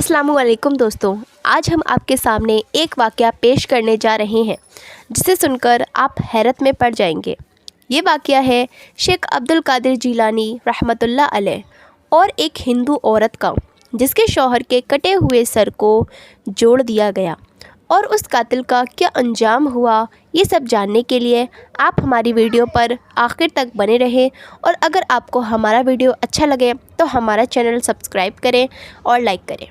अस्सलामु अलैकुम दोस्तों, आज हम आपके सामने एक वाक़या पेश करने जा रहे हैं जिसे सुनकर आप हैरत में पड़ जाएंगे। ये वाक़या है शेख अब्दुल कादिर जीलानी रहमतुल्लाह अलैह और एक हिंदू औरत का, जिसके शौहर के कटे हुए सर को जोड़ दिया गया और उस कातिल का क्या अंजाम हुआ। ये सब जानने के लिए आप हमारी वीडियो पर आखिर तक बने रहें, और अगर आपको हमारा वीडियो अच्छा लगे तो हमारा चैनल सब्सक्राइब करें और लाइक करें।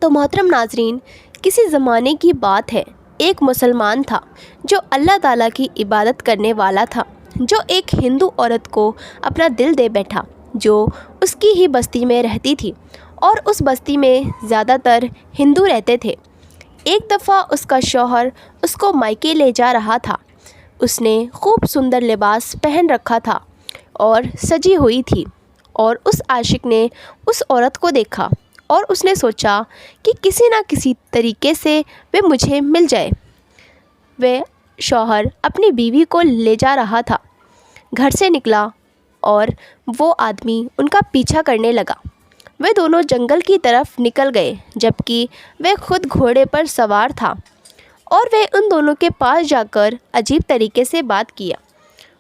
तो मोहतरम नाजरीन, किसी ज़माने की बात है, एक मुसलमान था जो अल्लाह ताला की इबादत करने वाला था, जो एक हिंदू औरत को अपना दिल दे बैठा, जो उसकी ही बस्ती में रहती थी और उस बस्ती में ज़्यादातर हिंदू रहते थे। एक दफ़ा उसका शौहर उसको मायके ले जा रहा था। उसने खूब सुंदर लिबास पहन रखा था और सजी हुई थी, और उस आशिक ने उस औरत को देखा और उसने सोचा कि किसी न किसी तरीके से वे मुझे मिल जाए। वह शौहर अपनी बीवी को ले जा रहा था, घर से निकला और वो आदमी उनका पीछा करने लगा। वे दोनों जंगल की तरफ निकल गए, जबकि वह खुद घोड़े पर सवार था, और वह उन दोनों के पास जाकर अजीब तरीके से बात किया।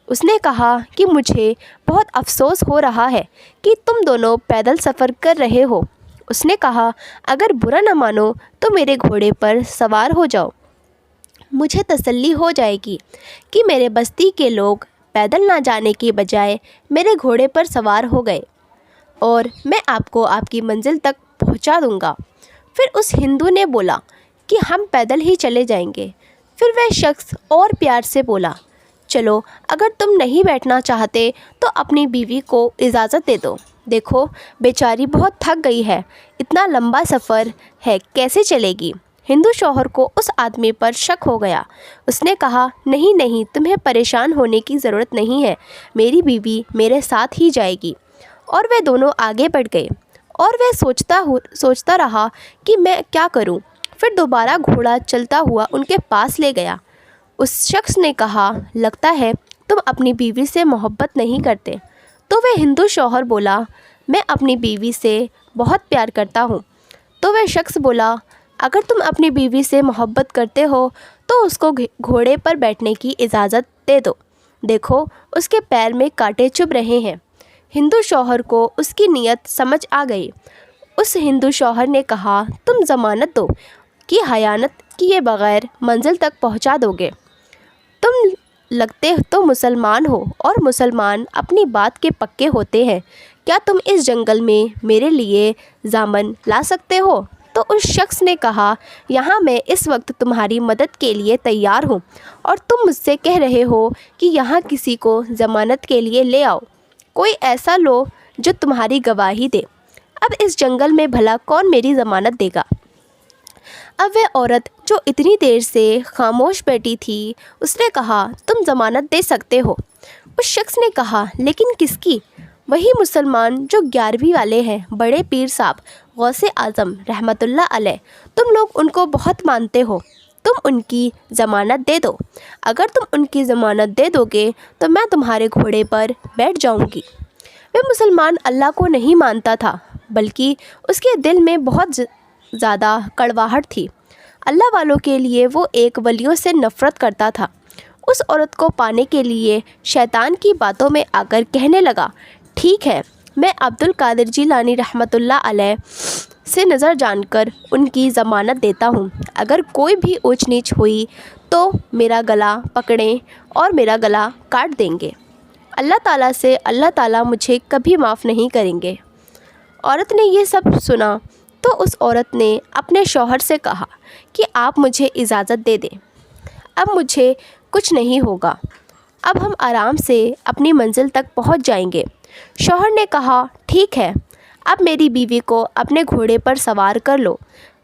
उसने कहा कि मुझे बहुत अफसोस हो रहा है कि तुम दोनों पैदल सफ़र कर रहे हो। उसने कहा, अगर बुरा न मानो तो मेरे घोड़े पर सवार हो जाओ, मुझे तसल्ली हो जाएगी कि मेरे बस्ती के लोग पैदल ना जाने की बजाय मेरे घोड़े पर सवार हो गए, और मैं आपको आपकी मंजिल तक पहुंचा दूंगा। फिर उस हिंदू ने बोला कि हम पैदल ही चले जाएंगे। फिर वह शख्स और प्यार से बोला, चलो, अगर तुम नहीं बैठना चाहते तो अपनी बीवी को इजाज़त दे दो। देखो, बेचारी बहुत थक गई है, इतना लंबा सफ़र है, कैसे चलेगी। हिंदू शौहर को उस आदमी पर शक हो गया। उसने कहा, नहीं नहीं, तुम्हें परेशान होने की ज़रूरत नहीं है, मेरी बीवी मेरे साथ ही जाएगी। और वे दोनों आगे बढ़ गए, और वह सोचता रहा कि मैं क्या करूं। फिर दोबारा घोड़ा चलता हुआ उनके पास ले गया। उस शख्स ने कहा, लगता है तुम अपनी बीवी से मोहब्बत नहीं करते। तो वह हिंदू शौहर बोला, मैं अपनी बीवी से बहुत प्यार करता हूँ। तो वह शख्स बोला, अगर तुम अपनी बीवी से मोहब्बत करते हो तो उसको घोड़े पर बैठने की इजाज़त दे दो। देखो, उसके पैर में कांटे चुभ रहे हैं। हिंदू शौहर को उसकी नीयत समझ आ गई। उस हिंदू शौहर ने कहा, तुम ज़मानत दो कि हयानत किए बग़ैर मंजिल तक पहुंचा दोगे। तुम लगते तो मुसलमान हो, और मुसलमान अपनी बात के पक्के होते हैं। क्या तुम इस जंगल में मेरे लिए जामन ला सकते हो? तो उस शख्स ने कहा, यहाँ मैं इस वक्त तुम्हारी मदद के लिए तैयार हूँ, और तुम मुझसे कह रहे हो कि यहाँ किसी को ज़मानत के लिए ले आओ। कोई ऐसा लो जो तुम्हारी गवाही दे। अब इस जंगल में भला कौन मेरी ज़मानत देगा। अब वह औरत जो इतनी देर से खामोश बैठी थी, उसने कहा, तुम ज़मानत दे सकते हो। उस शख्स ने कहा, लेकिन किसकी? वही मुसलमान जो 11वीं वाले हैं, बड़े पीर साहब गौसे आज़म रहमतुल्लाह अलैह। तुम लोग उनको बहुत मानते हो, तुम उनकी ज़मानत दे दो। अगर तुम उनकी ज़मानत दे दोगे तो मैं तुम्हारे घोड़े पर बैठ जाऊंगी। वह मुसलमान अल्लाह को नहीं मानता था, बल्कि उसके दिल में बहुत ज़्यादा कड़वाहट थी। अल्लाह वालों के लिए वो एक वलियों से नफ़रत करता था। उस औरत को पाने के लिए शैतान की बातों में आकर कहने लगा, ठीक है, मैं अब्दुल कादिर जीलानी रहमतुल्लाह अलैह से नज़र जानकर उनकी ज़मानत देता हूँ। अगर कोई भी ऊंच नीच हुई तो मेरा गला पकड़ें और मेरा गला काट देंगे। अल्लाह ताला से अल्लाह ताला मुझे कभी माफ़ नहीं करेंगे। औरत ने ये सब सुना तो उस औरत ने अपने शौहर से कहा कि आप मुझे इजाज़त दे दें, अब मुझे कुछ नहीं होगा, अब हम आराम से अपनी मंजिल तक पहुंच जाएंगे। शौहर ने कहा, ठीक है, अब मेरी बीवी को अपने घोड़े पर सवार कर लो।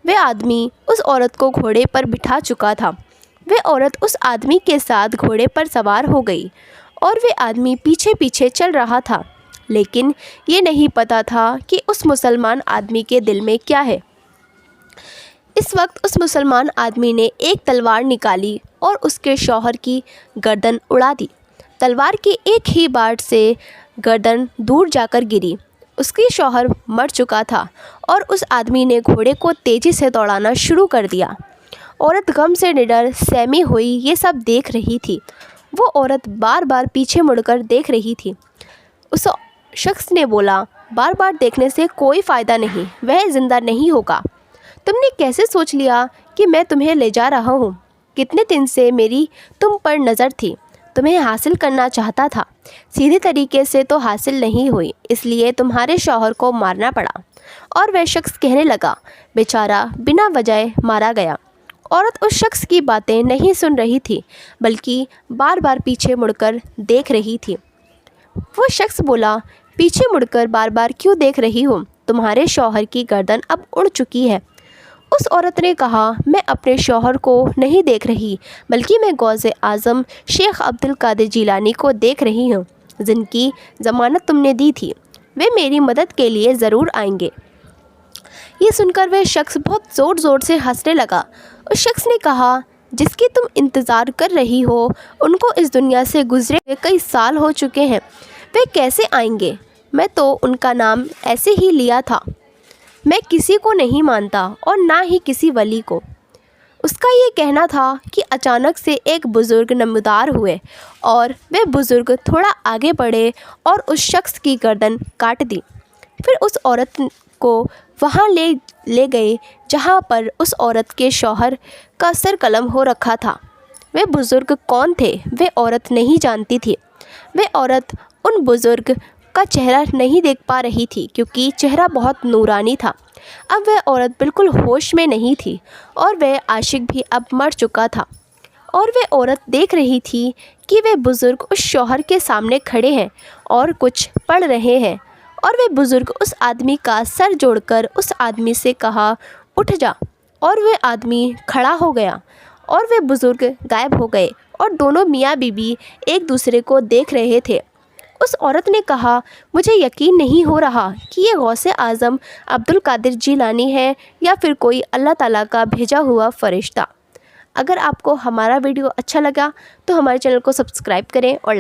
वह आदमी उस औरत को घोड़े पर बिठा चुका था। वह औरत उस आदमी के साथ घोड़े पर सवार हो गई, और वह आदमी पीछे पीछे चल रहा था, लेकिन ये नहीं पता था कि उस मुसलमान आदमी के दिल में क्या है। इस वक्त उस मुसलमान आदमी ने एक तलवार निकाली और उसके शौहर की गर्दन उड़ा दी। तलवार की एक ही बार से गर्दन दूर जाकर गिरी उसकी शौहर मर चुका था और उस आदमी ने घोड़े को तेज़ी से दौड़ाना शुरू कर दिया। औरत गम से निडर सहमी हुई ये सब देख रही थी। वो औरत बार बार पीछे मुड़कर देख रही थी। उस शख्स ने बोला, बार बार देखने से कोई फ़ायदा नहीं, वह ज़िंदा नहीं होगा। तुमने कैसे सोच लिया कि मैं तुम्हें ले जा रहा हूँ? कितने दिन से मेरी तुम पर नज़र थी, तुम्हें हासिल करना चाहता था, सीधे तरीके से तो हासिल नहीं हुई, इसलिए तुम्हारे शौहर को मारना पड़ा। और वह शख्स कहने लगा, बेचारा बिना वजह मारा गया। औरत उस शख्स की बातें नहीं सुन रही थी, बल्कि बार बार पीछे मुड़कर देख रही थी। वो शख्स बोला, पीछे मुड़कर बार बार क्यों देख रही हो? तुम्हारे शौहर की गर्दन अब उड़ चुकी है। उस औरत ने कहा, मैं अपने शौहर को नहीं देख रही, बल्कि मैं गौसे आज़म शेख अब्दुल कादिर जीलानी को देख रही हूँ, जिनकी ज़मानत तुमने दी थी। वे मेरी मदद के लिए ज़रूर आएंगे। ये सुनकर वह शख्स बहुत ज़ोर ज़ोर से हंसने लगा। उस शख्स ने कहा, जिसकी तुम इंतज़ार कर रही हो, उनको इस दुनिया से गुज़रे हुए कई साल हो चुके हैं, वे कैसे आएंगे? मैं तो उनका नाम ऐसे ही लिया था। मैं किसी को नहीं मानता और ना ही किसी वली को। उसका ये कहना था कि अचानक से एक बुज़ुर्ग नमदार हुए और वे बुज़ुर्ग थोड़ा आगे बढ़े और उस शख्स की गर्दन काट दी। फिर उस औरत को वहाँ ले गए जहाँ पर उस औरत के शौहर का सर कलम हो रखा था। वे बुज़ुर्ग कौन थे, वे औरत नहीं जानती थी। वे औरत उन बुज़ुर्ग का चेहरा नहीं देख पा रही थी, क्योंकि चेहरा बहुत नूरानी था। अब वह औरत बिल्कुल होश में नहीं थी और वह आशिक भी अब मर चुका था। और वह औरत देख रही थी कि वे बुज़ुर्ग उस शौहर के सामने खड़े हैं और कुछ पढ़ रहे हैं। और वे बुज़ुर्ग उस आदमी का सर जोड़कर उस आदमी से कहा, उठ जा। और वह आदमी खड़ा हो गया और वे बुज़ुर्ग गायब हो गए और दोनों मियाँ बीबी एक दूसरे को देख रहे थे। उस औरत ने कहा, मुझे यकीन नहीं हो रहा कि ये गौसे आज़म अब्दुल कादिर जीलानी है या फिर कोई अल्लाह ताला का भेजा हुआ फ़रिश्ता। अगर आपको हमारा वीडियो अच्छा लगा तो हमारे चैनल को सब्सक्राइब करें और लाइक